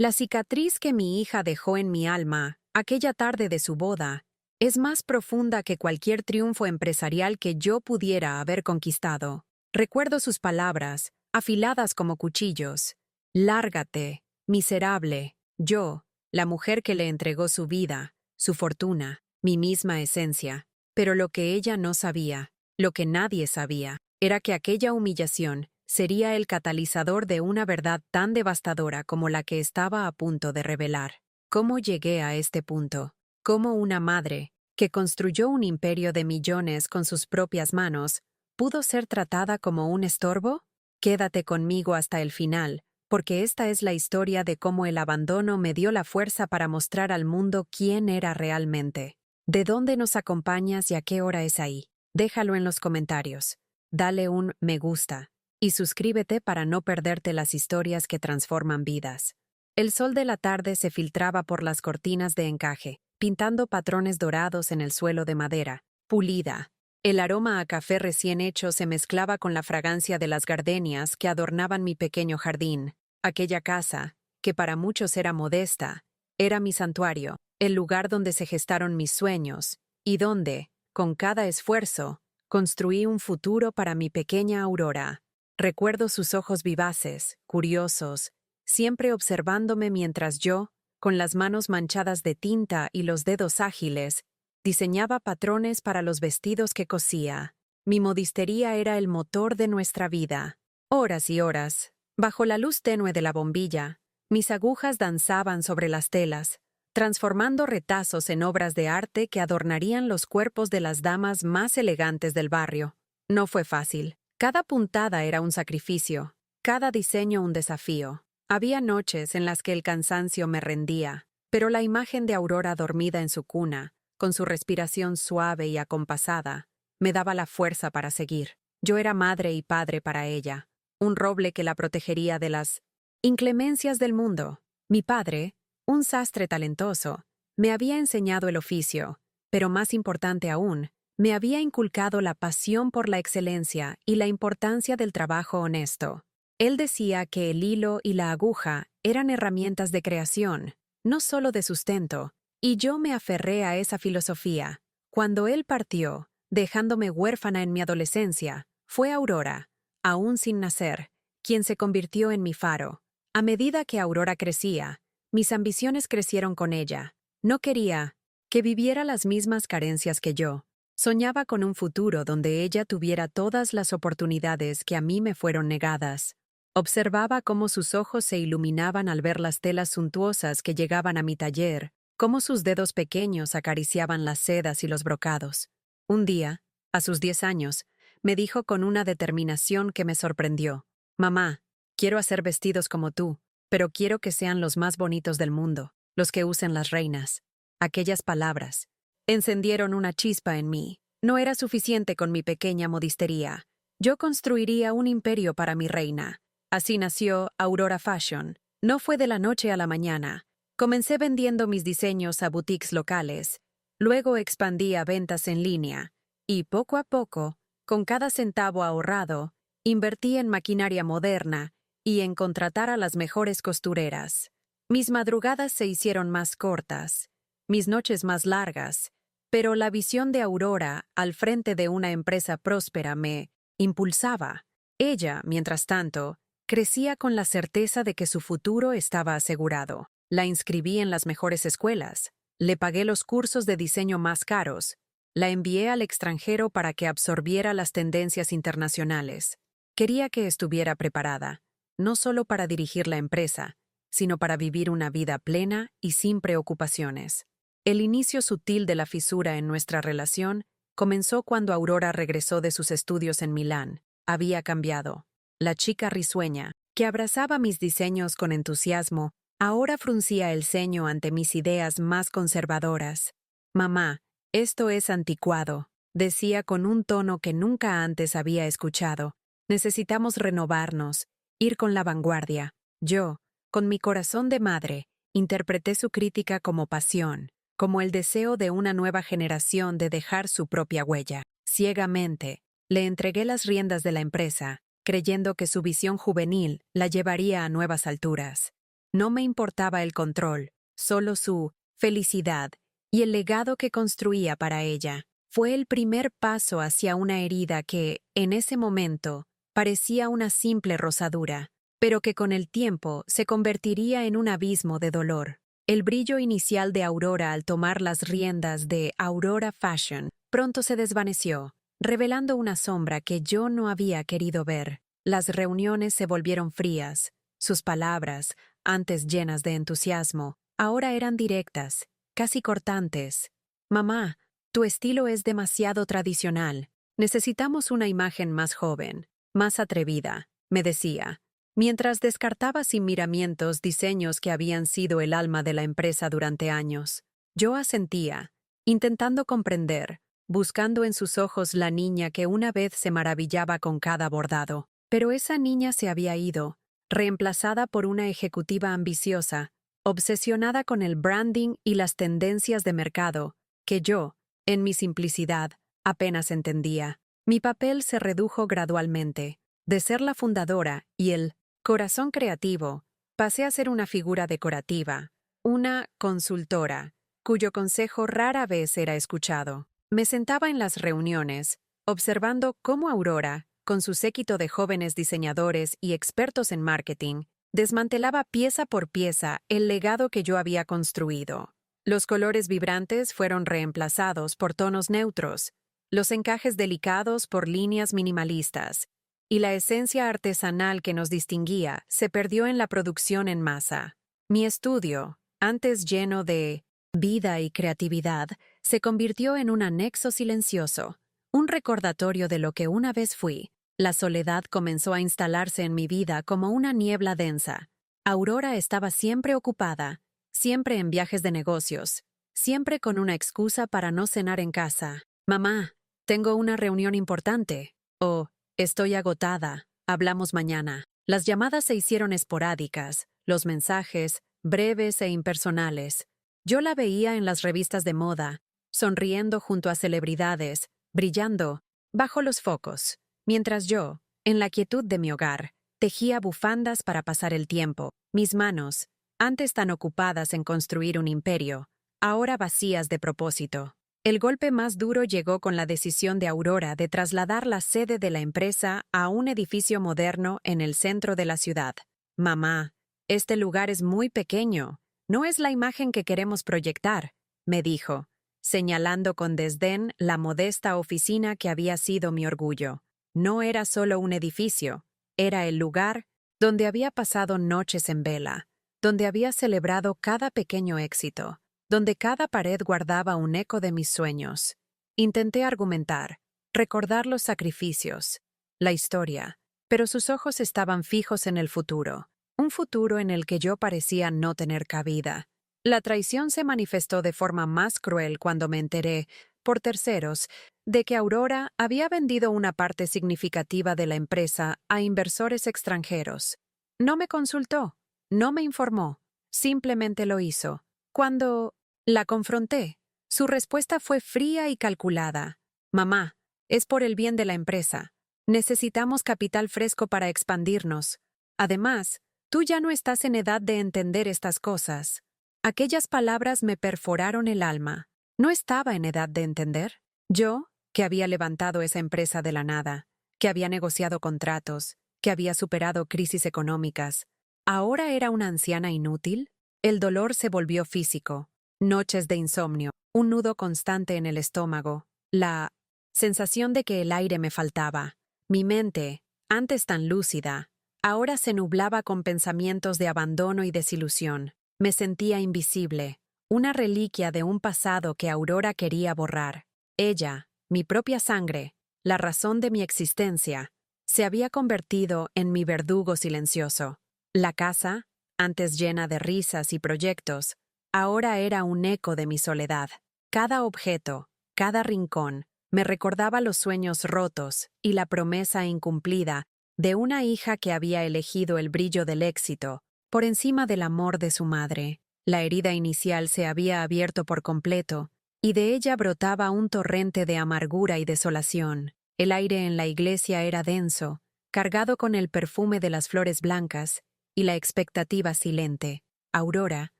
La cicatriz que mi hija dejó en mi alma, aquella tarde de su boda, es más profunda que cualquier triunfo empresarial que yo pudiera haber conquistado. Recuerdo sus palabras, afiladas como cuchillos. Lárgate, miserable. Yo, la mujer que le entregó su vida, su fortuna, mi misma esencia. Pero lo que ella no sabía, lo que nadie sabía, era que aquella humillación sería el catalizador de una verdad tan devastadora como la que estaba a punto de revelar. ¿Cómo llegué a este punto? ¿Cómo una madre, que construyó un imperio de millones con sus propias manos, pudo ser tratada como un estorbo? Quédate conmigo hasta el final, porque esta es la historia de cómo el abandono me dio la fuerza para mostrar al mundo quién era realmente. ¿De dónde nos acompañas y a qué hora es ahí? Déjalo en los comentarios. Dale un me gusta y suscríbete para no perderte las historias que transforman vidas. El sol de la tarde se filtraba por las cortinas de encaje, pintando patrones dorados en el suelo de madera, pulida. El aroma a café recién hecho se mezclaba con la fragancia de las gardenias que adornaban mi pequeño jardín. Aquella casa, que para muchos era modesta, era mi santuario, el lugar donde se gestaron mis sueños, y donde, con cada esfuerzo, construí un futuro para mi pequeña Aurora. Recuerdo sus ojos vivaces, curiosos, siempre observándome mientras yo, con las manos manchadas de tinta y los dedos ágiles, diseñaba patrones para los vestidos que cosía. Mi modistería era el motor de nuestra vida. Horas y horas, bajo la luz tenue de la bombilla, mis agujas danzaban sobre las telas, transformando retazos en obras de arte que adornarían los cuerpos de las damas más elegantes del barrio. No fue fácil. Cada puntada era un sacrificio, cada diseño un desafío. Había noches en las que el cansancio me rendía, pero la imagen de Aurora dormida en su cuna, con su respiración suave y acompasada, me daba la fuerza para seguir. Yo era madre y padre para ella, un roble que la protegería de las inclemencias del mundo. Mi padre, un sastre talentoso, me había enseñado el oficio, pero más importante aún, me había inculcado la pasión por la excelencia y la importancia del trabajo honesto. Él decía que el hilo y la aguja eran herramientas de creación, no solo de sustento, y yo me aferré a esa filosofía. Cuando él partió, dejándome huérfana en mi adolescencia, fue Aurora, aún sin nacer, quien se convirtió en mi faro. A medida que Aurora crecía, mis ambiciones crecieron con ella. No quería que viviera las mismas carencias que yo. Soñaba con un futuro donde ella tuviera todas las oportunidades que a mí me fueron negadas. Observaba cómo sus ojos se iluminaban al ver las telas suntuosas que llegaban a mi taller, cómo sus dedos pequeños acariciaban las sedas y los brocados. Un día, a sus 10 años, me dijo con una determinación que me sorprendió: «Mamá, quiero hacer vestidos como tú, pero quiero que sean los más bonitos del mundo, los que usen las reinas». Aquellas palabras encendieron una chispa en mí. No era suficiente con mi pequeña modistería. Yo construiría un imperio para mi reina. Así nació Aurora Fashion. No fue de la noche a la mañana. Comencé vendiendo mis diseños a boutiques locales. Luego expandí a ventas en línea. Y poco a poco, con cada centavo ahorrado, invertí en maquinaria moderna y en contratar a las mejores costureras. Mis madrugadas se hicieron más cortas, mis noches más largas, pero la visión de Aurora al frente de una empresa próspera me impulsaba. Ella, mientras tanto, crecía con la certeza de que su futuro estaba asegurado. La inscribí en las mejores escuelas, le pagué los cursos de diseño más caros, la envié al extranjero para que absorbiera las tendencias internacionales. Quería que estuviera preparada, no solo para dirigir la empresa, sino para vivir una vida plena y sin preocupaciones. El inicio sutil de la fisura en nuestra relación comenzó cuando Aurora regresó de sus estudios en Milán. Había cambiado. La chica risueña, que abrazaba mis diseños con entusiasmo, ahora fruncía el ceño ante mis ideas más conservadoras. «Mamá, esto es anticuado», decía con un tono que nunca antes había escuchado. «Necesitamos renovarnos, ir con la vanguardia». Yo, con mi corazón de madre, interpreté su crítica como pasión, como el deseo de una nueva generación de dejar su propia huella. Ciegamente, le entregué las riendas de la empresa, creyendo que su visión juvenil la llevaría a nuevas alturas. No me importaba el control, solo su felicidad y el legado que construía para ella. Fue el primer paso hacia una herida que, en ese momento, parecía una simple rosadura, pero que con el tiempo se convertiría en un abismo de dolor. El brillo inicial de Aurora al tomar las riendas de Aurora Fashion pronto se desvaneció, revelando una sombra que yo no había querido ver. Las reuniones se volvieron frías. Sus palabras, antes llenas de entusiasmo, ahora eran directas, casi cortantes. Mamá, tu estilo es demasiado tradicional. Necesitamos una imagen más joven, más atrevida, me decía, mientras descartaba sin miramientos diseños que habían sido el alma de la empresa durante años. Yo asentía, intentando comprender, buscando en sus ojos la niña que una vez se maravillaba con cada bordado. Pero esa niña se había ido, reemplazada por una ejecutiva ambiciosa, obsesionada con el branding y las tendencias de mercado, que yo, en mi simplicidad, apenas entendía. Mi papel se redujo gradualmente. De ser la fundadora y el corazón creativo, pasé a ser una figura decorativa, una consultora, cuyo consejo rara vez era escuchado. Me sentaba en las reuniones, observando cómo Aurora, con su séquito de jóvenes diseñadores y expertos en marketing, desmantelaba pieza por pieza el legado que yo había construido. Los colores vibrantes fueron reemplazados por tonos neutros, los encajes delicados por líneas minimalistas, y la esencia artesanal que nos distinguía se perdió en la producción en masa. Mi estudio, antes lleno de vida y creatividad, se convirtió en un anexo silencioso, un recordatorio de lo que una vez fui. La soledad comenzó a instalarse en mi vida como una niebla densa. Aurora estaba siempre ocupada, siempre en viajes de negocios, siempre con una excusa para no cenar en casa. Mamá, tengo una reunión importante. O, estoy agotada, hablamos mañana. Las llamadas se hicieron esporádicas, los mensajes, breves e impersonales. Yo la veía en las revistas de moda, sonriendo junto a celebridades, brillando, bajo los focos, mientras yo, en la quietud de mi hogar, tejía bufandas para pasar el tiempo. Mis manos, antes tan ocupadas en construir un imperio, ahora vacías de propósito. El golpe más duro llegó con la decisión de Aurora de trasladar la sede de la empresa a un edificio moderno en el centro de la ciudad. Mamá, este lugar es muy pequeño. No es la imagen que queremos proyectar, me dijo, señalando con desdén la modesta oficina que había sido mi orgullo. No era solo un edificio, era el lugar donde había pasado noches en vela, donde había celebrado cada pequeño éxito, donde cada pared guardaba un eco de mis sueños. Intenté argumentar, recordar los sacrificios, la historia, pero sus ojos estaban fijos en el futuro, un futuro en el que yo parecía no tener cabida. La traición se manifestó de forma más cruel cuando me enteré, por terceros, de que Aurora había vendido una parte significativa de la empresa a inversores extranjeros. No me consultó, no me informó, simplemente lo hizo. Cuando la confronté, su respuesta fue fría y calculada. Mamá, es por el bien de la empresa. Necesitamos capital fresco para expandirnos. Además, tú ya no estás en edad de entender estas cosas. Aquellas palabras me perforaron el alma. ¿No estaba en edad de entender? Yo, que había levantado esa empresa de la nada, que había negociado contratos, que había superado crisis económicas, ¿ahora era una anciana inútil? El dolor se volvió físico. Noches de insomnio, un nudo constante en el estómago, la sensación de que el aire me faltaba. Mi mente, antes tan lúcida, ahora se nublaba con pensamientos de abandono y desilusión. Me sentía invisible, una reliquia de un pasado que Aurora quería borrar. Ella, mi propia sangre, la razón de mi existencia, se había convertido en mi verdugo silencioso. La casa, antes llena de risas y proyectos, ahora era un eco de mi soledad. Cada objeto, cada rincón, me recordaba los sueños rotos y la promesa incumplida de una hija que había elegido el brillo del éxito por encima del amor de su madre. La herida inicial se había abierto por completo, y de ella brotaba un torrente de amargura y desolación. El aire en la iglesia era denso, cargado con el perfume de las flores blancas y la expectativa silente. Aurora,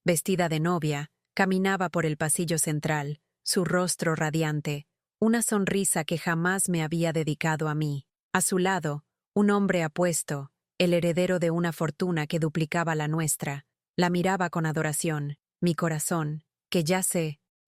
vestida de novia, caminaba por el pasillo central, su rostro radiante, una sonrisa que jamás me había dedicado a mí. A su lado, un hombre apuesto, el heredero de una fortuna que duplicaba la nuestra, la miraba con adoración. Mi corazón, que ya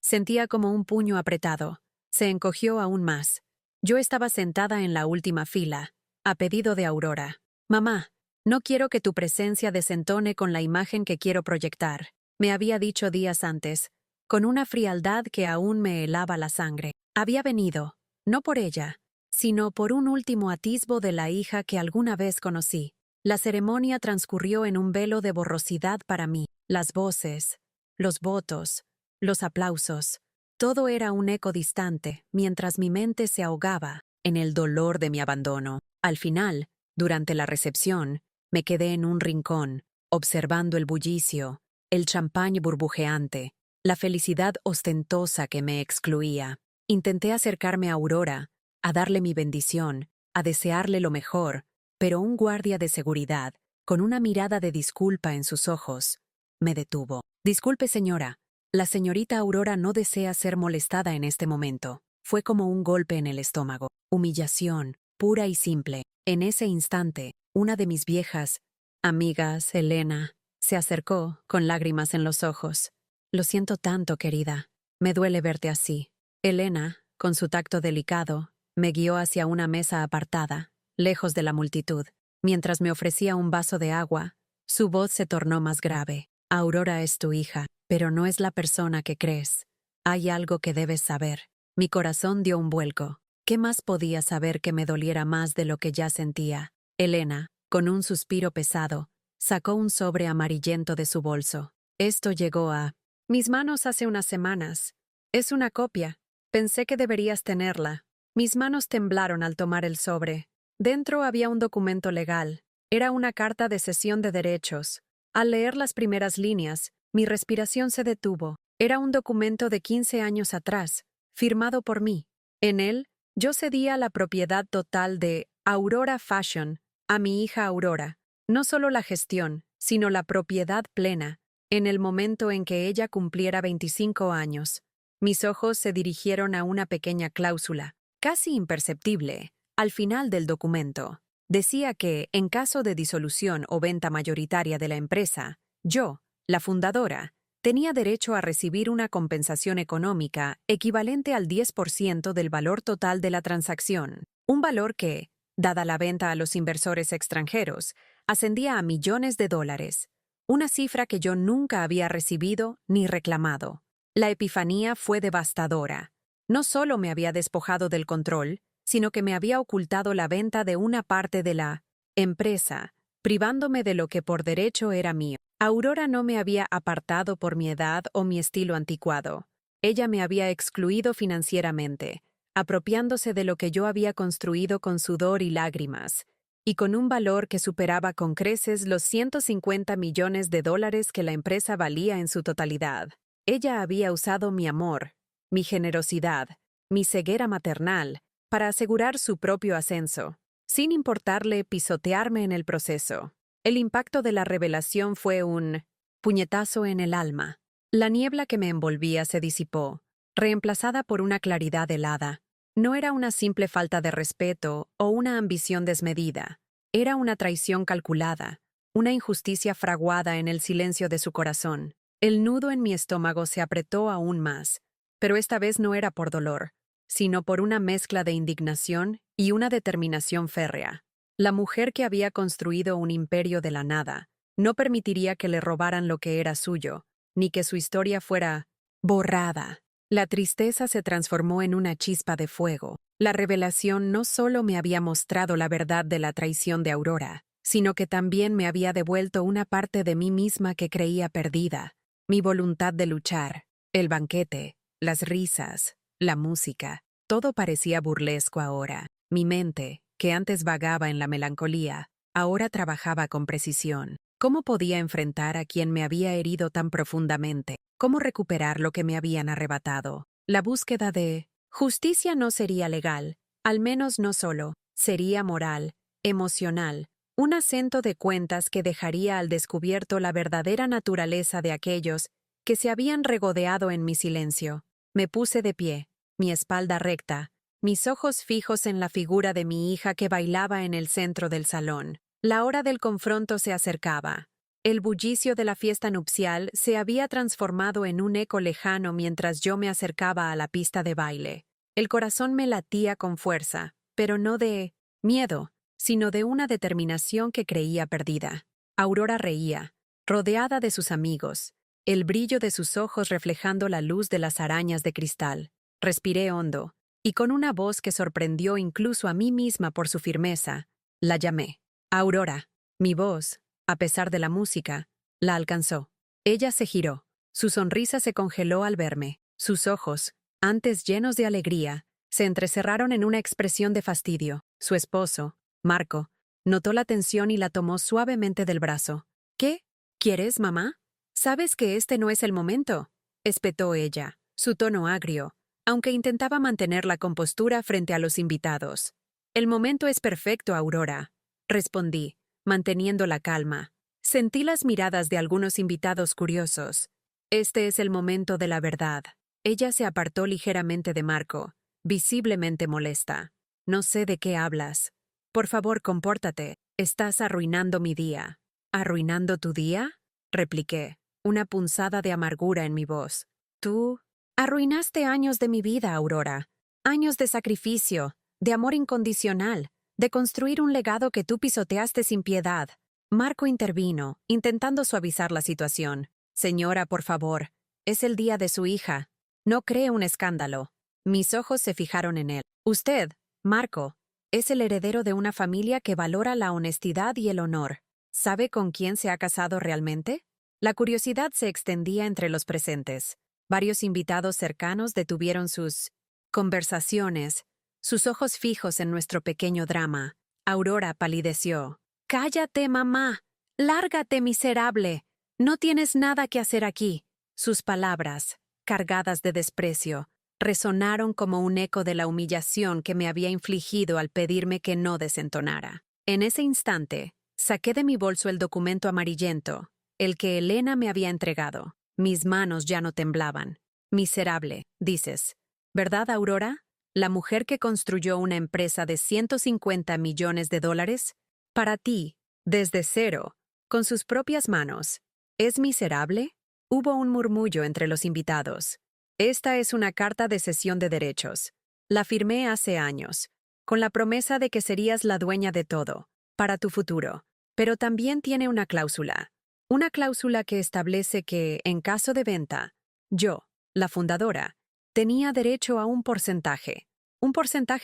sentía como un puño apretado, se encogió aún más. Yo estaba sentada en la última fila, a pedido de Aurora. «Mamá, no quiero que tu presencia desentone con la imagen que quiero proyectar», me había dicho días antes, con una frialdad que aún me helaba la sangre. Había venido, no por ella, sino por un último atisbo de la hija que alguna vez conocí. La ceremonia transcurrió en un velo de borrosidad para mí. Las voces, los votos, los aplausos, todo era un eco distante, mientras mi mente se ahogaba en el dolor de mi abandono. Al final, durante la recepción, me quedé en un rincón, observando el bullicio, el champán burbujeante, la felicidad ostentosa que me excluía. Intenté acercarme a Aurora, a darle mi bendición, a desearle lo mejor, pero un guardia de seguridad, con una mirada de disculpa en sus ojos, me detuvo. «Disculpe, señora, la señorita Aurora no desea ser molestada en este momento». Fue como un golpe en el estómago, humillación, pura y simple. En ese instante, una de mis viejas amigas, Elena, se acercó con lágrimas en los ojos. «Lo siento tanto, querida. Me duele verte así». Elena, con su tacto delicado, me guió hacia una mesa apartada, lejos de la multitud. Mientras me ofrecía un vaso de agua, su voz se tornó más grave. «Aurora es tu hija, pero no es la persona que crees. Hay algo que debes saber». Mi corazón dio un vuelco. ¿Qué más podía saber que me doliera más de lo que ya sentía? Elena, con un suspiro pesado, sacó un sobre amarillento de su bolso. Esto llegó a mis manos hace unas semanas. Es una copia. Pensé que deberías tenerla. Mis manos temblaron al tomar el sobre. Dentro había un documento legal. Era una carta de cesión de derechos. Al leer las primeras líneas, mi respiración se detuvo. Era un documento de 15 años atrás, firmado por mí. En él, yo cedía la propiedad total de Aurora Fashion a mi hija Aurora. No solo la gestión, sino la propiedad plena, en el momento en que ella cumpliera 25 años. Mis ojos se dirigieron a una pequeña cláusula, casi imperceptible, al final del documento. Decía que, en caso de disolución o venta mayoritaria de la empresa, yo, la fundadora, tenía derecho a recibir una compensación económica equivalente al 10% del valor total de la transacción, un valor que, dada la venta a los inversores extranjeros, ascendía a millones de dólares, una cifra que yo nunca había recibido ni reclamado. La epifanía fue devastadora. No solo me había despojado del control, sino que me había ocultado la venta de una parte de la empresa, privándome de lo que por derecho era mío. Aurora no me había apartado por mi edad o mi estilo anticuado. Ella me había excluido financieramente, apropiándose de lo que yo había construido con sudor y lágrimas, y con un valor que superaba con creces los 150 millones de dólares que la empresa valía en su totalidad. Ella había usado mi amor, mi generosidad, mi ceguera maternal, para asegurar su propio ascenso, sin importarle pisotearme en el proceso. El impacto de la revelación fue un puñetazo en el alma. La niebla que me envolvía se disipó, reemplazada por una claridad helada. No era una simple falta de respeto o una ambición desmedida. Era una traición calculada, una injusticia fraguada en el silencio de su corazón. El nudo en mi estómago se apretó aún más, pero esta vez no era por dolor, sino por una mezcla de indignación y una determinación férrea. La mujer que había construido un imperio de la nada no permitiría que le robaran lo que era suyo, ni que su historia fuera borrada. La tristeza se transformó en una chispa de fuego. La revelación no solo me había mostrado la verdad de la traición de Aurora, sino que también me había devuelto una parte de mí misma que creía perdida, mi voluntad de luchar, el banquete, las risas, la música. Todo parecía burlesco ahora. Mi mente, que antes vagaba en la melancolía, ahora trabajaba con precisión. ¿Cómo podía enfrentar a quien me había herido tan profundamente? ¿Cómo recuperar lo que me habían arrebatado? La búsqueda de justicia no sería legal, al menos no solo, sería moral, emocional, un acento de cuentas que dejaría al descubierto la verdadera naturaleza de aquellos que se habían regodeado en mi silencio. Me puse de pie, mi espalda recta, mis ojos fijos en la figura de mi hija que bailaba en el centro del salón. La hora del confronto se acercaba. El bullicio de la fiesta nupcial se había transformado en un eco lejano mientras yo me acercaba a la pista de baile. El corazón me latía con fuerza, pero no de miedo, sino de una determinación que creía perdida. Aurora reía, rodeada de sus amigos, el brillo de sus ojos reflejando la luz de las arañas de cristal. Respiré hondo, y con una voz que sorprendió incluso a mí misma por su firmeza, la llamé. Aurora. Mi voz, a pesar de la música, la alcanzó. Ella se giró. Su sonrisa se congeló al verme. Sus ojos, antes llenos de alegría, se entrecerraron en una expresión de fastidio. Su esposo, Marco, notó la tensión y la tomó suavemente del brazo. ¿Qué? ¿Quieres, mamá? Sabes que este no es el momento, espetó ella, su tono agrio, aunque intentaba mantener la compostura frente a los invitados. El momento es perfecto, Aurora, respondí, manteniendo la calma. Sentí las miradas de algunos invitados curiosos. Este es el momento de la verdad. Ella se apartó ligeramente de Marco, visiblemente molesta. No sé de qué hablas. Por favor, compórtate. Estás arruinando mi día. ¿Arruinando tu día? Repliqué, una punzada de amargura en mi voz. Tú arruinaste años de mi vida, Aurora. Años de sacrificio, de amor incondicional, de construir un legado que tú pisoteaste sin piedad. Marco intervino, intentando suavizar la situación. Señora, por favor, es el día de su hija. No cree un escándalo. Mis ojos se fijaron en él. Usted, Marco, es el heredero de una familia que valora la honestidad y el honor. ¿Sabe con quién se ha casado realmente? La curiosidad se extendía entre los presentes. Varios invitados cercanos detuvieron sus conversaciones, sus ojos fijos en nuestro pequeño drama. Aurora palideció. «Cállate, mamá. Lárgate, miserable. No tienes nada que hacer aquí». Sus palabras, cargadas de desprecio, resonaron como un eco de la humillación que me había infligido al pedirme que no desentonara. En ese instante, saqué de mi bolso el documento amarillento, el que Elena me había entregado. Mis manos ya no temblaban. Miserable, dices. ¿Verdad, Aurora? ¿La mujer que construyó una empresa de $150 millones? Para ti, desde cero, con sus propias manos. ¿Es miserable? Hubo un murmullo entre los invitados. Esta es una carta de cesión de derechos. La firmé hace años, con la promesa de que serías la dueña de todo, para tu futuro. Pero también tiene una cláusula. Una cláusula que establece que, en caso de venta, yo, la fundadora, tenía derecho a un porcentaje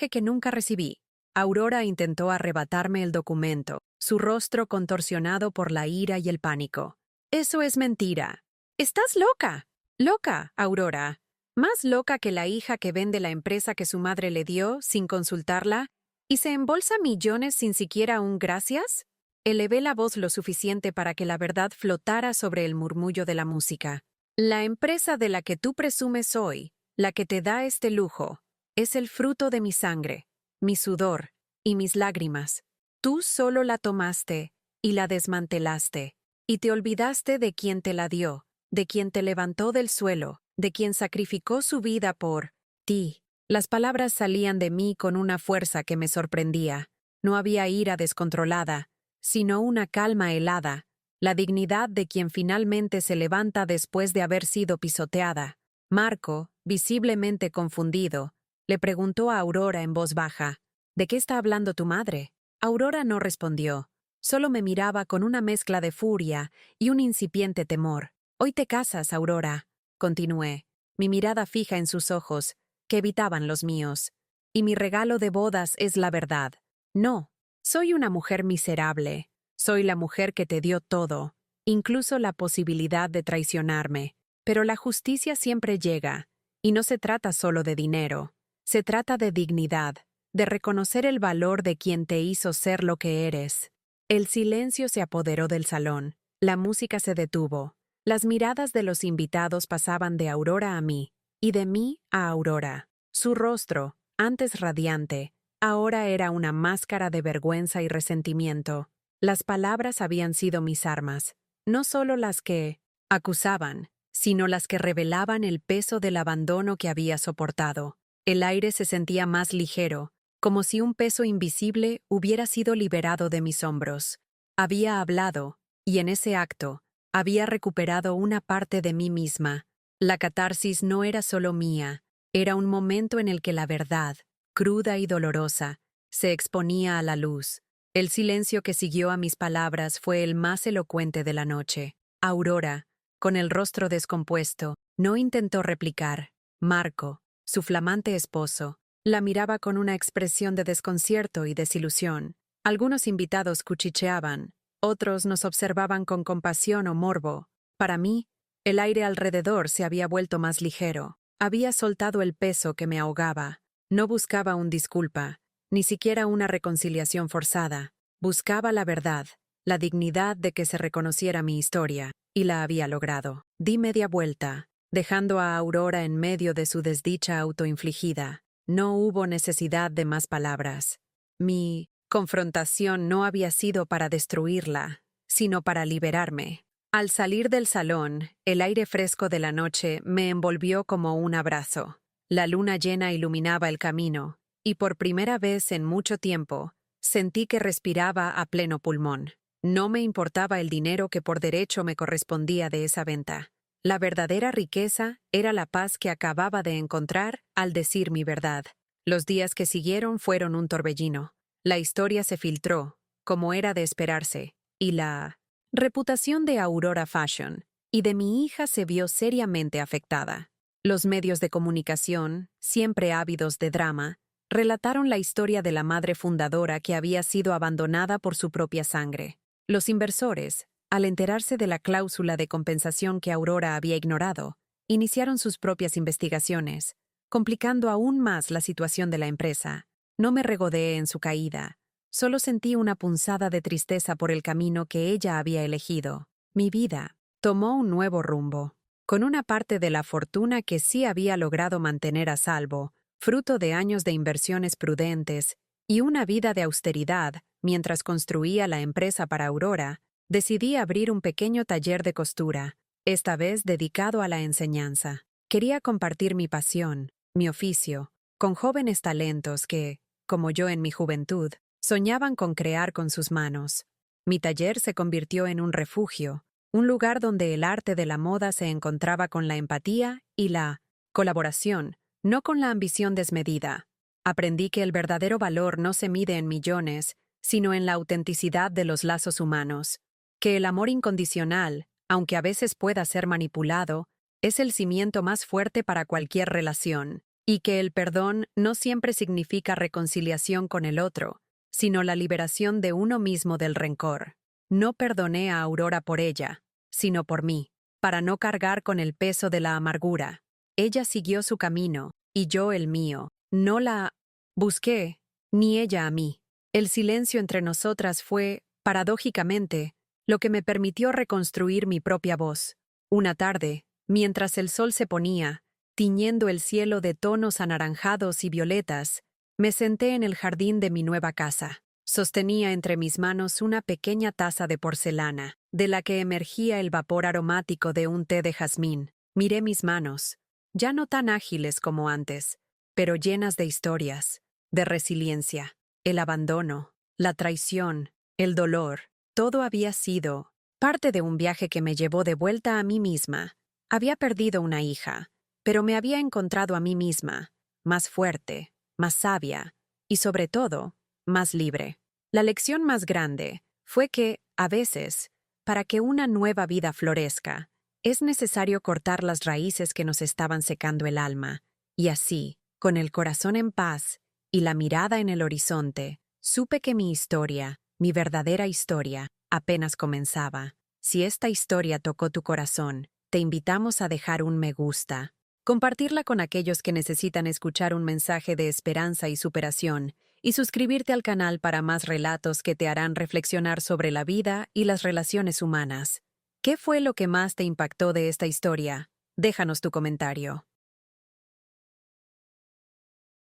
que nunca recibí. Aurora intentó arrebatarme el documento, su rostro contorsionado por la ira y el pánico. Eso es mentira. Estás loca. Loca, Aurora. Más loca que la hija que vende la empresa que su madre le dio sin consultarla y se embolsa millones sin siquiera un gracias. Elevé la voz lo suficiente para que la verdad flotara sobre el murmullo de la música. La empresa de la que tú presumes hoy, la que te da este lujo, es el fruto de mi sangre, mi sudor y mis lágrimas. Tú solo la tomaste y la desmantelaste, y te olvidaste de quien te la dio, de quien te levantó del suelo, de quien sacrificó su vida por ti. Las palabras salían de mí con una fuerza que me sorprendía. No había ira descontrolada, sino una calma helada, la dignidad de quien finalmente se levanta después de haber sido pisoteada. Marco, visiblemente confundido, le preguntó a Aurora en voz baja, ¿de qué está hablando tu madre? Aurora no respondió, solo me miraba con una mezcla de furia y un incipiente temor. Hoy te casas, Aurora, continué, mi mirada fija en sus ojos, que evitaban los míos. Y mi regalo de bodas es la verdad. No, soy una mujer miserable. Soy la mujer que te dio todo, incluso la posibilidad de traicionarme. Pero la justicia siempre llega, y no se trata solo de dinero. Se trata de dignidad, de reconocer el valor de quien te hizo ser lo que eres. El silencio se apoderó del salón. La música se detuvo. Las miradas de los invitados pasaban de Aurora a mí, y de mí a Aurora. Su rostro, antes radiante, ahora era una máscara de vergüenza y resentimiento. Las palabras habían sido mis armas, no solo las que acusaban, sino las que revelaban el peso del abandono que había soportado. El aire se sentía más ligero, como si un peso invisible hubiera sido liberado de mis hombros. Había hablado, y en ese acto, había recuperado una parte de mí misma. La catarsis no era solo mía, era un momento en el que la verdad, cruda y dolorosa, se exponía a la luz. El silencio que siguió a mis palabras fue el más elocuente de la noche. Aurora, con el rostro descompuesto, no intentó replicar. Marco, su flamante esposo, la miraba con una expresión de desconcierto y desilusión. Algunos invitados cuchicheaban, otros nos observaban con compasión o morbo. Para mí, el aire alrededor se había vuelto más ligero. Había soltado el peso que me ahogaba. No buscaba un disculpa, ni siquiera una reconciliación forzada. Buscaba la verdad, la dignidad de que se reconociera mi historia, y la había logrado. Di media vuelta, dejando a Aurora en medio de su desdicha autoinfligida. No hubo necesidad de más palabras. Mi confrontación no había sido para destruirla, sino para liberarme. Al salir del salón, el aire fresco de la noche me envolvió como un abrazo. La luna llena iluminaba el camino, y por primera vez en mucho tiempo, sentí que respiraba a pleno pulmón. No me importaba el dinero que por derecho me correspondía de esa venta. La verdadera riqueza era la paz que acababa de encontrar al decir mi verdad. Los días que siguieron fueron un torbellino. La historia se filtró, como era de esperarse, y la reputación de Aurora Fashion y de mi hija se vio seriamente afectada. Los medios de comunicación, siempre ávidos de drama, relataron la historia de la madre fundadora que había sido abandonada por su propia sangre. Los inversores, al enterarse de la cláusula de compensación que Aurora había ignorado, iniciaron sus propias investigaciones, complicando aún más la situación de la empresa. No me regodeé en su caída, solo sentí una punzada de tristeza por el camino que ella había elegido. Mi vida tomó un nuevo rumbo, con una parte de la fortuna que sí había logrado mantener a salvo, fruto de años de inversiones prudentes y una vida de austeridad mientras construía la empresa para Aurora. Decidí abrir un pequeño taller de costura, esta vez dedicado a la enseñanza. Quería compartir mi pasión, mi oficio, con jóvenes talentos que, como yo en mi juventud, soñaban con crear con sus manos. Mi taller se convirtió en un refugio, un lugar donde el arte de la moda se encontraba con la empatía y la colaboración, no con la ambición desmedida. Aprendí que el verdadero valor no se mide en millones, sino en la autenticidad de los lazos humanos, que el amor incondicional, aunque a veces pueda ser manipulado, es el cimiento más fuerte para cualquier relación, y que el perdón no siempre significa reconciliación con el otro, sino la liberación de uno mismo del rencor. No perdoné a Aurora por ella, sino por mí, para no cargar con el peso de la amargura. Ella siguió su camino, y yo el mío. No la busqué, ni ella a mí. El silencio entre nosotras fue, paradójicamente, lo que me permitió reconstruir mi propia voz. Una tarde, mientras el sol se ponía, tiñendo el cielo de tonos anaranjados y violetas, me senté en el jardín de mi nueva casa. Sostenía entre mis manos una pequeña taza de porcelana, de la que emergía el vapor aromático de un té de jazmín. Miré mis manos, ya no tan ágiles como antes, pero llenas de historias, de resiliencia, el abandono, la traición, el dolor. Todo había sido parte de un viaje que me llevó de vuelta a mí misma. Había perdido una hija, pero me había encontrado a mí misma, más fuerte, más sabia y, sobre todo, más libre. La lección más grande fue que, a veces, para que una nueva vida florezca, es necesario cortar las raíces que nos estaban secando el alma, y así, con el corazón en paz y la mirada en el horizonte, supe que mi historia, mi verdadera historia, apenas comenzaba. Si esta historia tocó tu corazón, te invitamos a dejar un me gusta, compartirla con aquellos que necesitan escuchar un mensaje de esperanza y superación, y suscribirte al canal para más relatos que te harán reflexionar sobre la vida y las relaciones humanas. ¿Qué fue lo que más te impactó de esta historia? Déjanos tu comentario.